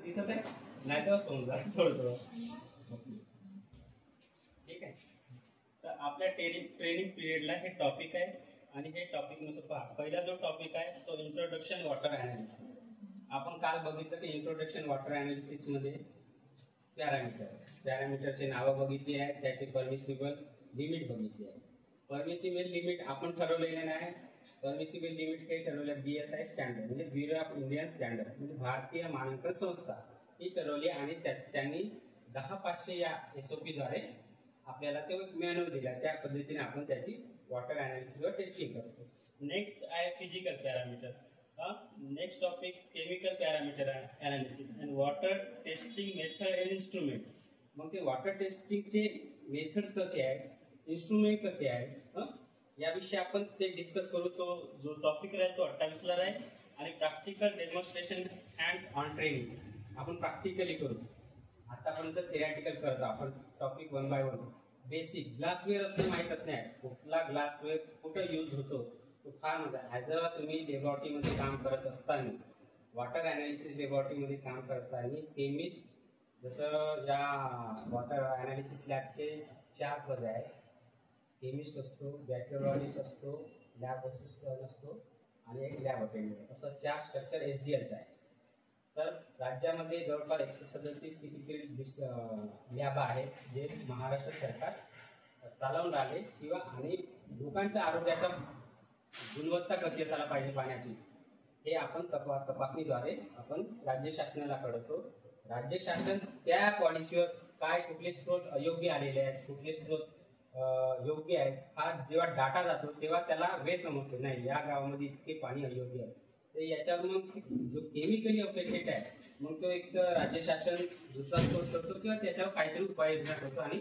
दिसत आहे नाही तर समजा थोडं ठीक आहे. तर आपल्या ट्रेनिंग पिरियडला हे टॉपिक आहे आणि हे टॉपिक नुसार पहा. पहिला जो टॉपिक आहे तो इंट्रोडक्शन वॉटर अनालिसिस. आपण काल बघितलं की इंट्रोडक्शन वॉटर अनालिसिस मध्ये पॅरामीटरचे नावं बघितली आहेत, त्याचे परमिसिबल लिमिट बघितली आहे. परमिसिबल लिमिट आपण ठरवलेले नाही. परमिसिबल लिमिट काही ठरवलं BSI स्टँडर्ड म्हणजे ब्युरो ऑफ इंडियन स्टँडर्ड म्हणजे भारतीय मानांकन संस्था ही ठरवली आणि त्यांनी 10-500 या SOP द्वारे आपल्याला ते मॅन्युअल दिला. त्या पद्धतीने आपण त्याची वॉटर अनालिसिसवर टेस्टिंग करतो. नेक्स्ट आहे physical parameter. Next topic chemical parameter analysis and water testing method and instrument. मग ते वॉटर टेस्टिंगचे मेथड्स कसे आहेत, इन्स्ट्रुमेंट कसे आहेत याविषयी आपण ते डिस्कस करू. तो जो टॉपिक राहील तो 28ला राहील आणि practical demonstration hands on training आपण प्रॅक्टिकली करू. आतापर्यंत थेरॅटिकल करतो आपण. Topic 1 bye 1. बेसिक ग्लासवेअर असणे माहीत असणे, कुठला ग्लासवेअर कुठं यूज होतो तो फार महत्त्वाचा. ॲज अ तुम्ही लॅबॉरेटरीमध्ये काम करत असताना, वॉटर अनालिसिस लॅबॉरेटरीमध्ये काम करत असताना केमिस्ट जसं या वॉटर अनालिसिस लॅबचे 4 पदे आहेत. केमिस्ट असतो, बॅक्टेरियोलॉजिस्ट असतो, लॅब असिस्टंट असतो आणि एक लॅब अटेंडंट, असं 4 स्ट्रक्चर SDLचं आहे. तर राज्यामध्ये जवळपास 137 कितीतरी लॅब आहेत जे महाराष्ट्र सरकार चालवून राहिले किंवा आणि लोकांच्या आरोग्याचा गुणवत्ता कशी असायला पाहिजे पाण्याची हे आपण तपासणीद्वारे आपण राज्य शासनाला कळवतो. राज्य शासन त्या पॉलिसीवर काय कुठले स्रोत अयोग्य आलेले आहेत, कुठले स्रोत योग्य आहेत हा जेव्हा डाटा जातो तेव्हा त्याला वेळ समजतो. नाही, या गावामध्ये इतके पाणी अयोग्य आहे. तर याच्यावर मग जो केमिकली अफेक्टेड आहे मग तो एक राज्य शासन दुसरा सोर्स करतो किंवा त्याच्यावर काहीतरी उपाययोजना करतो आणि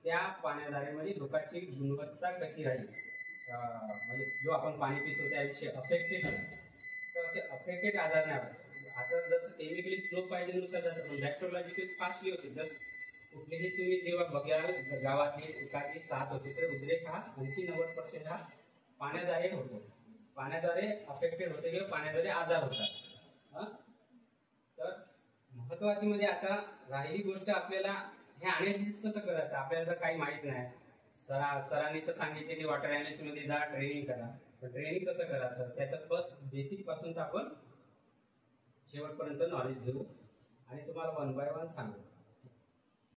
त्या पाण्याद्वारे लोकांची गुणवत्ता कशी राहील, म्हणजे जो आपण पाणी पितो त्याविषयी अफेक्टेड तर असे अफेक्टेड आजार नाही. आता जसं केमिकली स्लो पाहिजे नुसार बॅक्टेरियोलॉजिकल फास्टली होते. जर कुठलेही तुम्ही जेव्हा बघाल गावातली एखादी 7 होते तर उद्रेक हा 80-90% हा पाण्याद्वारे होतो. पाण्याद्वारे अफेक्टेड होते किंवा पाण्याद्वारे आजार होतात. तर महत्वाची म्हणजे आता राहिली गोष्ट आपल्याला हे अनालिसिस कसं करायचं आपल्याला तर काही माहित नाही. सरांनी तर सांगितले की वॉटर अनालिसिस मध्ये जा, ट्रेनिंग करा. तर ट्रेनिंग कसं करायचं त्याचं फर्स्ट बेसिक पासून तर आपण शेवटपर्यंत नॉलेज देऊ आणि तुम्हाला 1 बाय 1 सांगू.